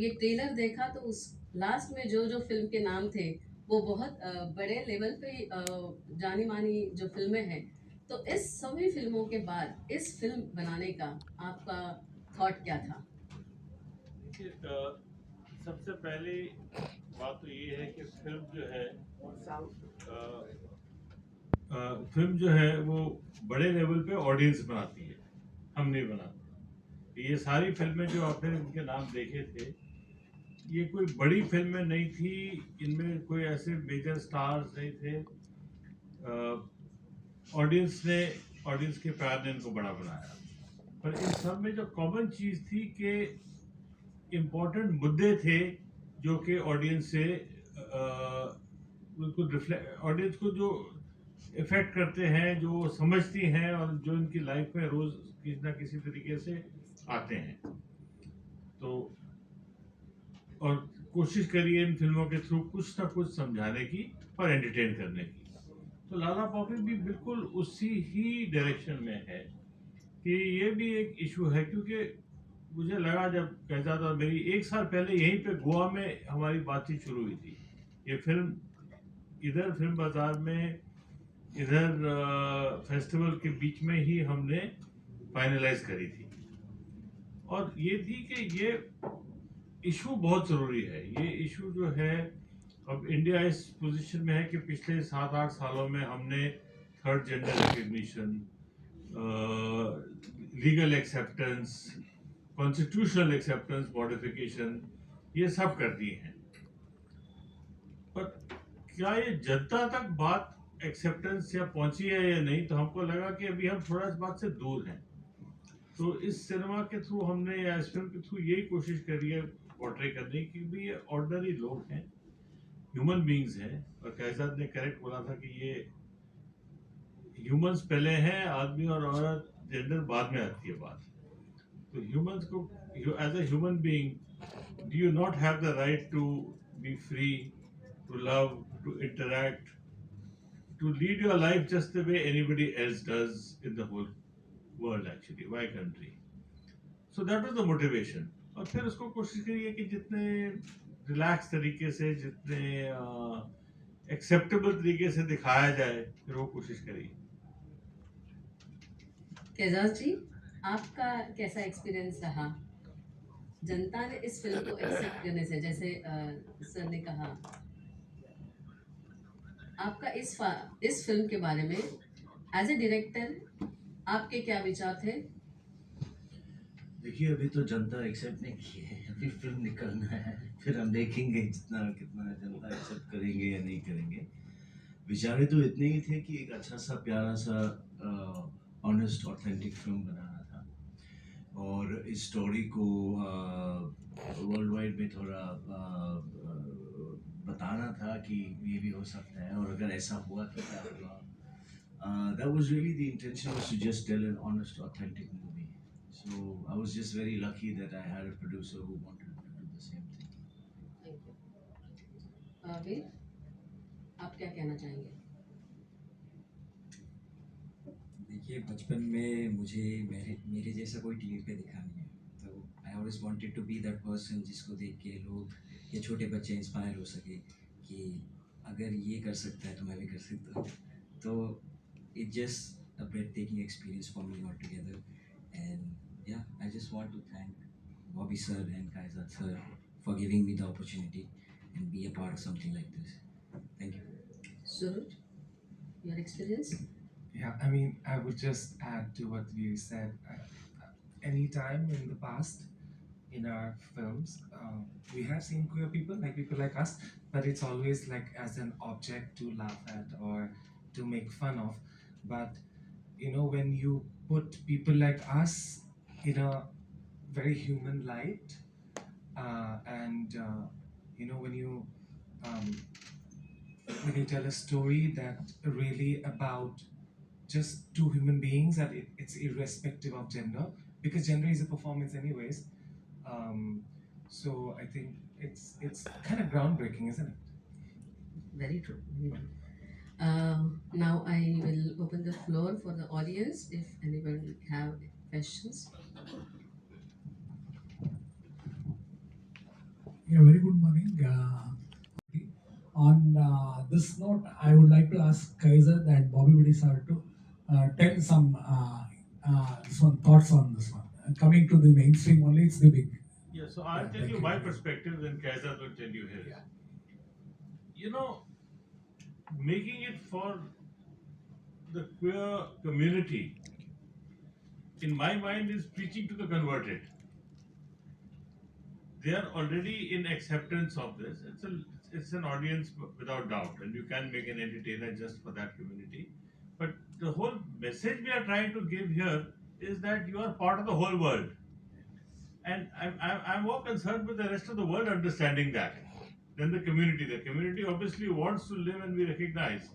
ये ट्रेलर देखा तो उस लास्ट में जो जो फिल्म के नाम थे वो बहुत बड़े लेवल पे जानी मानी जो फिल्में हैं। तो इस सभी फिल्मों के बाद इस फिल्म बनाने का आपका थॉट क्या था? देखिए, सबसे पहली बात तो ये है कि फिल्म जो है वो बड़े लेवल पे ऑडियंस बनाती है, हम नहीं बनाते। ये सारी फिल्में जो आपने इनके नाम देखे थे, ये कोई बड़ी फिल्में नहीं थी, इनमें कोई ऐसे मेजर स्टार्स नहीं थे। ऑडियंस के प्यार ने इनको बड़ा बनाया। पर इन सब में जो कॉमन चीज थी कि इम्पोर्टेंट मुद्दे थे जो कि ऑडियंस से बिल्कुल रिफ्लेक्ट, ऑडियंस को जो इफेक्ट करते हैं, जो समझती हैं और जो इनकी लाइफ में रोज किसी ना किसी तरीके से आते हैं। तो और कोशिश करिए इन फिल्मों के थ्रू कुछ ना कुछ समझाने की और एंटरटेन करने की। तो लाला पॉपी भी बिल्कुल उसी ही डायरेक्शन में है कि ये भी एक इशू है, क्योंकि मुझे लगा जब कहता था, मेरी 1 साल पहले यहीं पे गोवा में हमारी बातचीत शुरू हुई थी। ये फिल्म इधर फिल्म बाजार में, इधर फेस्टिवल के बीच में ही हमने फाइनलाइज करी थी। और ये थी कि ये इशू बहुत ज़रूरी है। ये इशू जो है, अब इंडिया इस पोजीशन में है कि पिछले 7-8 सालों में हमने third gender recognition, legal acceptance, constitutional acceptance, modification, ये सब कर दिए हैं। पर क्या ये जनता तक बात एक्सेप्टेंस या पहुंची है या नहीं, तो हमको लगा कि अभी हम थोड़ा इस बात से दूर हैं। तो इस सिनेमा के थ्रू हमने, या इस फिल्म के थ्रू, यही कोशिश करी है पोर्ट्रे करने की भी ये ऑर्डिनरी लोग हैं, ह्यूमन बींग्स हैं। और कैजाद ने करेक्ट बोला था कि ये ह्यूमंस पहले हैं, आदमी और औरत जेंडर बाद में आती है बात। तो ह्यूमंस को, as a human being, do you not have the right to be free, to love, to interact, to lead your life just the way anybody else does in the whole world, actually, why country? So that was the motivation. और फिर उसको कोशिश करिए कि जितने relax तरीके से, जितने एक्सेप्टेबल तरीके से दिखाया जाए, फिर वो कोशिश करिए। एजाज जी, आपका कैसा एक्सपीरियंस रहा जनता ने इस फिल्म को एक्सेप्ट करने से? जैसे सर ने कहा, आपका इस फिल्म के बारे में एज ए डायरेक्टर आपके क्या विचार थे? देखिए, अभी तो जनता एक्सेप्ट नहीं की है, अभी फिल्म निकलना है, फिर हम देखेंगे जितना कितना जनता एक्सेप्ट करेंगे या नहीं करेंगे। विचारे तो इतने ही थे कि एक अच्छा सा प्यारा सा ऑनेस्ट ऑथेंटिक फिल्म बनाना था, और इस स्टोरी को वर्ल्ड वाइड में थोड़ा बताना था कि ये भी हो सकता है, और अगर ऐसा हुआ तो क्या हुआ। That was really the intention, was to just tell an honest, authentic movie. So I was just very lucky that I had a producer who wanted to do the same thing. Thank you. Veer, आप क्या कहना चाहेंगे? देखिए, बचपन में मुझे मेरे मेरे जैसा कोई टीवी पे दिखा नहीं है, तो I always wanted to be that person जिसको देख के लोग या छोटे बच्चे इंस्पायर हो सके कि अगर ये कर सकता है तो मैं भी कर सकता हूँ। तो it just a breathtaking experience for me all together, and yeah I just want to thank Bobby sir and Kaizad sir for giving me the opportunity and be a part of something like this. Thank you. Suraj, your experience? Yeah, I mean, I would just add to what you said. Any time in the past, in our films, we have seen queer people, like people like us, but it's always like as an object to laugh at or to make fun of. But when you put people like us in a very human light, and um, when you tell a story that really about just two human beings, that it's irrespective of gender, because gender is a performance anyways. So I think it's kind of groundbreaking, isn't it? Very true. Very true. Now I will open the floor for the audience if anyone have questions. Yeah, very good morning. On this note, I would like to ask Kaiser and Bobby Bidi sir to tell some some thoughts on this one. Coming to the mainstream only, it's the big. Yeah, so I'll Yeah, tell thank you you. my perspective, then Kaiser will tell you his. Yeah. You know, making it for the queer community, in my mind, is preaching to the converted. They are already in acceptance of this. It's an audience without doubt, and you can make an entertainer just for that community. But the whole message we are trying to give here is that you are part of the whole world, and I'm more concerned with the rest of the world understanding that than the community. The community obviously wants to live and be recognized,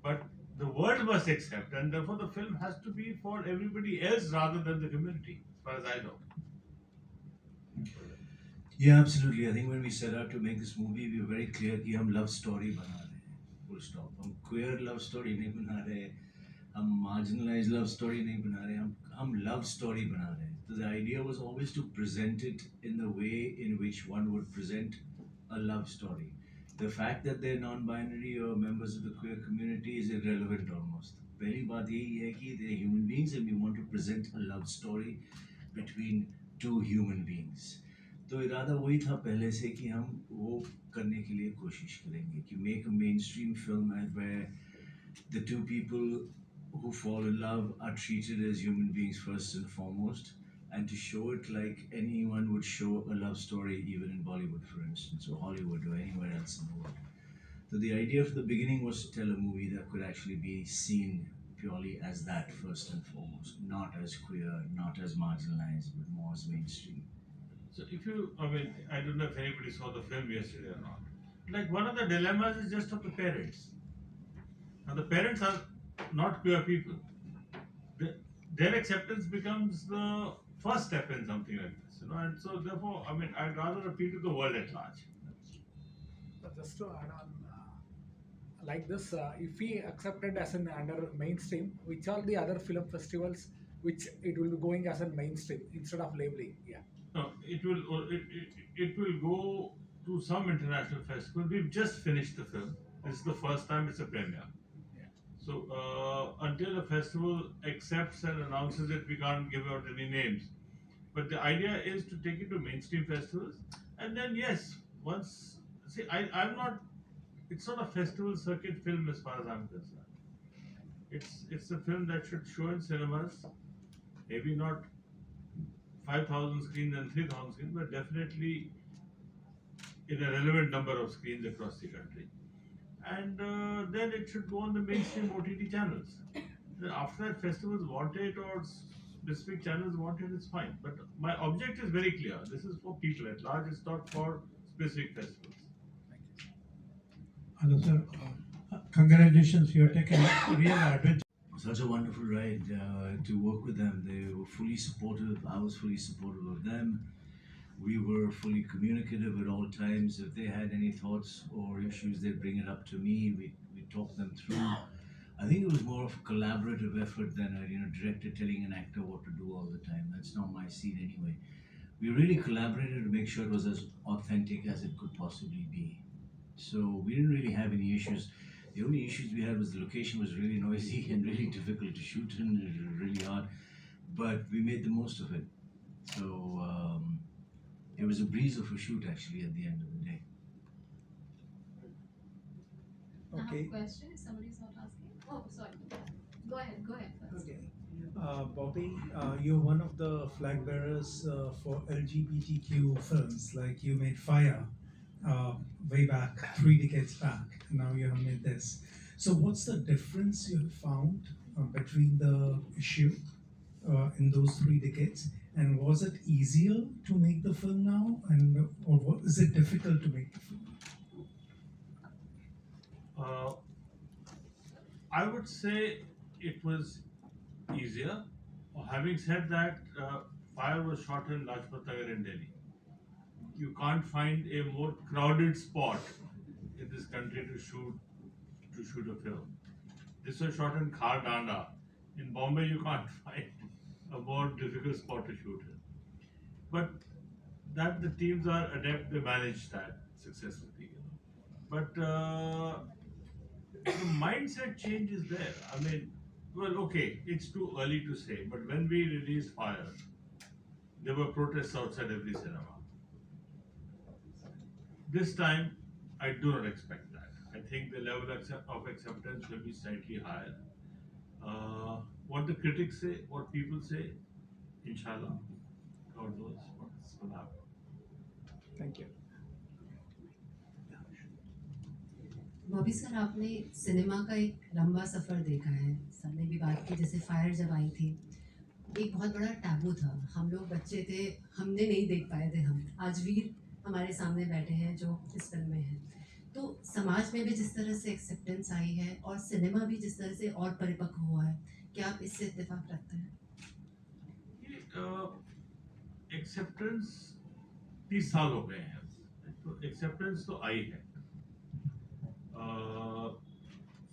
but the world must accept, and therefore the film has to be for everybody else rather than the community, as far as I know. Yeah, absolutely. I think when we set out to make this movie, we were very clear कि हम love story बना रहे हैं. Full stop. हम queer love story नहीं बना रहे. हम marginalized love story नहीं बना रहे. हम love story बना रहे हैं. So the idea was always to present it in the way in which one would present a love story. The fact that they're non-binary or members of the queer community is irrelevant almost. पहली बात यही है कि they're human beings and we want to present a love story between two human beings. तो इरादा वही था पहले से कि हम वो करने के लिए कोशिश करेंगे कि make a mainstream film where the two people who fall in love are treated as human beings first and foremost, and to show it like anyone would show a love story, even in Bollywood, for instance, or Hollywood, or anywhere else in the world. So the idea from the beginning was to tell a movie that could actually be seen purely as that first and foremost, not as queer, not as marginalized, but more as mainstream. So if you, I mean, I don't know if anybody saw the film yesterday or not. Like one of the dilemmas is just of the parents. Now the parents are not queer people. The, their acceptance becomes the first step in something like this, and so therefore, I mean, I'd rather appeal to the world at large. So just to add on, like this, if we accepted as an under mainstream, which all the other film festivals, which it will be going as a mainstream instead of labeling. Yeah. No, it will go to some international festival. We've just finished the film. This is the first time it's a premiere. Yeah. So until the festival accepts and announces it, we can't give out any names. But the idea is to take it to mainstream festivals, and then yes, once see, I'm not. It's not a festival circuit film as far as I'm concerned. It's a film that should show in cinemas, maybe not 5,000 screens and 3,000 screens, but definitely in a relevant number of screens across the country. And then it should go on the mainstream OTT channels. Then after that, festivals want it or specific channels want it, it's fine. But my object is very clear. This is for people at large. It's not for specific festivals. Hello, sir. Congratulations, you're taking a real adventure. Such a wonderful ride to work with them. They were fully supportive. I was fully supportive of them. We were fully communicative at all times. If they had any thoughts or issues, they'd bring it up to me. We talk them through. I think it was more of a collaborative effort than a director telling an actor what to do all the time. That's not my scene anyway. We really collaborated to make sure it was as authentic as it could possibly be. So we didn't really have any issues. The only issues we had was the location was really noisy and really difficult to shoot in. It was really hard, but we made the most of it. So it was a breeze of a shoot actually at the end of the day. I have a Okay. question. If somebody's not asking. Oh, sorry. Go ahead. Go ahead first. Okay. Bobby, you're one of the flag bearers for LGBTQ films. Like you made Fire way back, 3 decades back. Now you have made this. So, what's the difference you have found between the issue in those 3 decades? And was it easier to make the film now, and or is it difficult to make the film? I would say it was easier. Having said that, Fire was shot in Lajpat Nagar in Delhi. You can't find a more crowded spot in this country to shoot a film. This was shot in Khardanda. In Bombay, you can't find a more difficult spot to shoot in. But that the teams are adept, they manage that successfully. You know. But the mindset change is there. I mean, well, okay, it's too early to say, but when we released Fire, there were protests outside every cinema. This time, I do not expect that. I think the level of acceptance will be slightly higher. What the critics say, what people say, inshallah, God knows what's going to happen. Thank you. Bobby sir, आपने cinema का एक लंबा सफ़र देखा है। Sir ने भी बात की, जैसे फायर जब आई थी, एक बहुत बड़ा टैबू था। हम लोग बच्चे थे, हमने नहीं देख पाए थे। हम आज वीर हमारे सामने बैठे हैं जो इस फिल्म में हैं। तो समाज में भी जिस तरह से एक्सेप्टेंस आई है और सिनेमा भी जिस तरह से और परिपक्व हुआ है, क्या आप इससे इत्तेफाक रखते हैं? एक्सेप्टेंस 30 साल हो गए हैं, तो एक्सेप्टेंस तो आई है।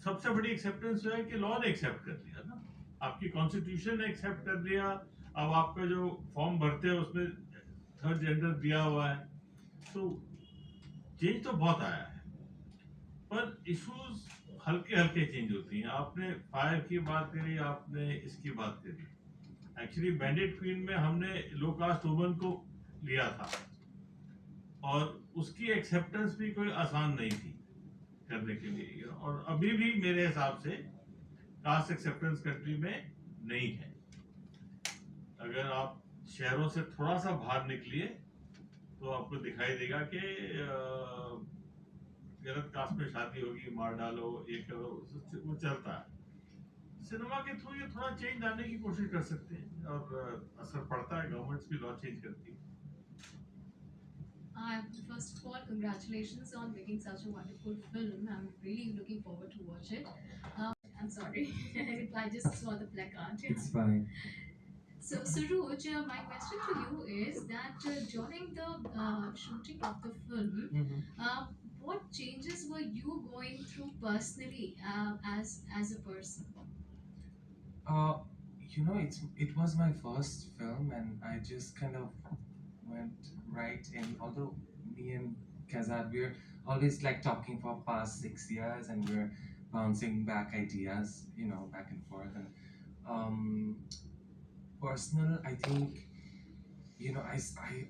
सबसे बड़ी एक्सेप्टेंस जो है कि लॉ ने एक्सेप्ट कर लिया ना, आपकी कॉन्स्टिट्यूशन ने एक्सेप्ट कर लिया। अब आपका जो फॉर्म भरते हैं उसमें थर्ड जेंडर दिया हुआ है, तो चेंज तो बहुत आया है, पर इश्यूज हल्के हल्के चेंज होती हैं। आपने फायर की बात करी, आपने इसकी बात करी। एक्चुअली बैंडेड क्वीन में हमने लो कास्ट वुमन को लिया था, और उसकी एक्सेप्टेंस भी कोई आसान नहीं थी करने के लिए, और अभी भी मेरे हिसाब से कास्ट एक्सेप्टेंस कंट्री में नहीं है। अगर आप शहरों से थोड़ा सा बाहर निकलिए तो आपको दिखाई देगा कि गलत कास्ट में शादी होगी, मार डालो, ये करो, वो चलता है। सिनेमा के थ्रू ये थोड़ा चेंज लाने की कोशिश कर सकते हैं, और असर पड़ता है, गवर्नमेंट्स भी लॉ चेंज करती है। First of all, congratulations on making such a wonderful film. I'm really looking forward to watch it. I'm sorry, I just saw the placard. It's fine. So, Suruj, my question to you is that during the shooting of the film, what changes were you going through personally as a person? You know, it was my first film, and I just kind of went right in. Although me and Kazad, we're always like talking for past 6 years, and we're bouncing back ideas, you know, back and forth. And personal, I think, you know,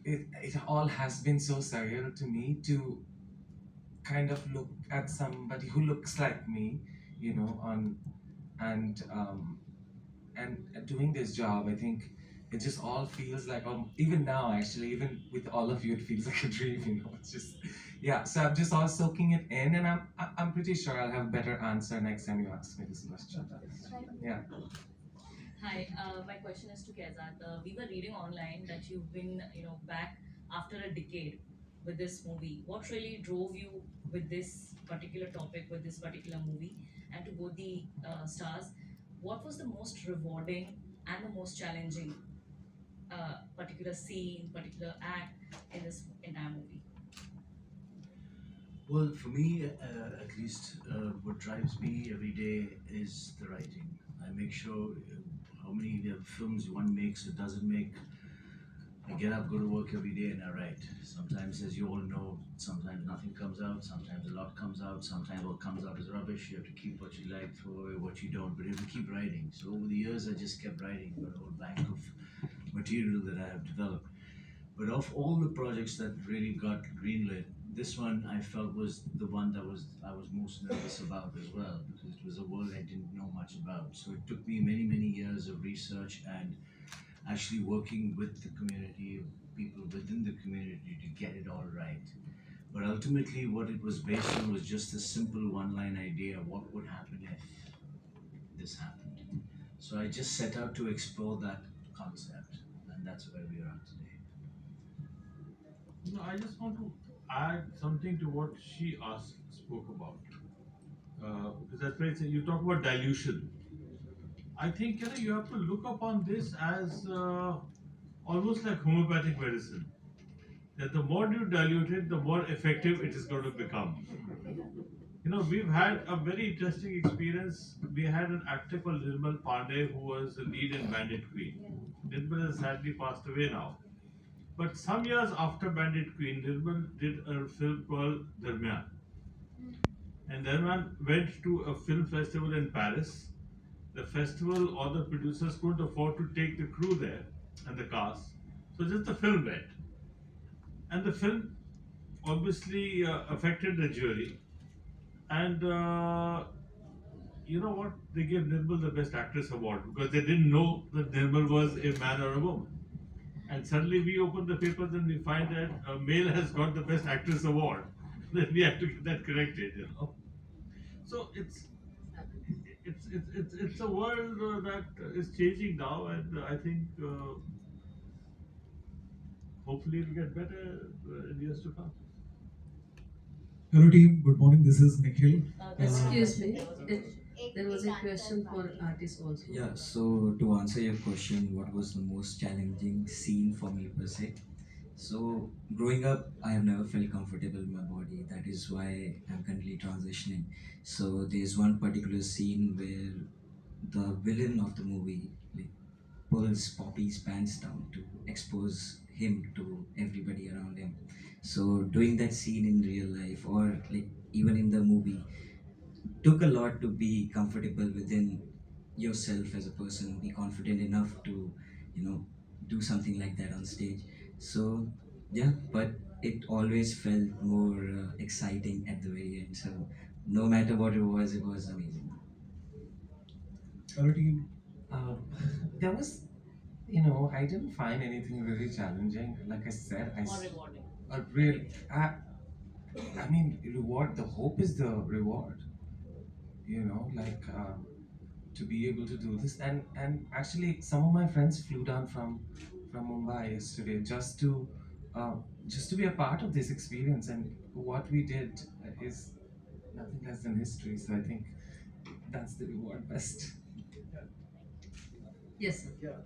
it all has been so surreal to me to kind of look at somebody who looks like me, you know, and doing this job. I think it just all feels like, even now, actually, even with all of you, it feels like a dream, you know. It's just, yeah. So I'm just all soaking it in, and I'm pretty sure I'll have a better answer next time you ask me this question. Yeah. Hi, my question is to Kezat. We were reading online that you've been, back after a decade with this movie. What really drove you with this particular topic, with this particular movie, and to both the stars? What was the most rewarding and the most challenging particular scene, particular act in this entire movie? Well, for me, at least, what drives me every day is the writing. I make sure how many films one makes or doesn't make. I get up, go to work every day, and I write. Sometimes, as you all know, sometimes nothing comes out, sometimes a lot comes out, sometimes what comes out is rubbish. You have to keep what you like, throw away what you don't, but you have to keep writing. So over the years, I just kept writing, got a whole bank of material that I have developed. But of all the projects that really got greenlit, this one I felt was the one that I was most nervous about as well, because it was a world I didn't know much about. So it took me many, many years of research and actually working with the community, people within the community, to get it all right. But ultimately, what it was based on was just a simple one-line idea: what would happen if this happened? So I just set out to explore that concept, and that's where we are today. No, I just want to add something to what she spoke about, because that's why you talk about dilution. I think you have to look upon this as almost like homeopathic medicine. That the more you dilute it, the more effective it is going to become. We've had a very interesting experience. We had an actor called Nirmal Pandey who was the lead in Bandit Queen. Nirmal has sadly passed away now. But some years after Bandit Queen, Nirmal did a film called Darmiyan. And Darmiyan went to a film festival in Paris. The festival or the producers couldn't afford to take the crew there and the cast. So just the film went. And the film obviously affected the jury. And you know what? They gave Nirmal the Best Actress award because they didn't know that Nirmal was a man or a woman. And suddenly we open the papers and we find that a male has got the Best Actress award. Then we have to get that corrected. So it's a world that is changing now, and I think hopefully it'll get better in years to come. Hello team, good morning. This is Nikhil. Excuse me. There was a question for artists also. Yeah, so to answer your question, what was the most challenging scene for me per se? So, growing up, I have never felt comfortable in my body. That is why I'm currently transitioning. So, there's one particular scene where the villain of the movie like pulls Poppy's pants down to expose him to everybody around him. So, doing that scene in real life or like even in the movie took a lot to be comfortable within yourself as a person, be confident enough to, you know, do something like that on stage. So, yeah, but it always felt more exciting at the very end. So, no matter what it was amazing. Hello team. Um, there was, I didn't find anything really challenging. Like I said, Or rewarding? really, I mean, reward. The hope is the reward. To be able to do this, and actually, some of my friends flew down from Mumbai yesterday uh, just to be a part of this experience. And what we did is nothing less than history. So I think that's the reward best. Yes, sir.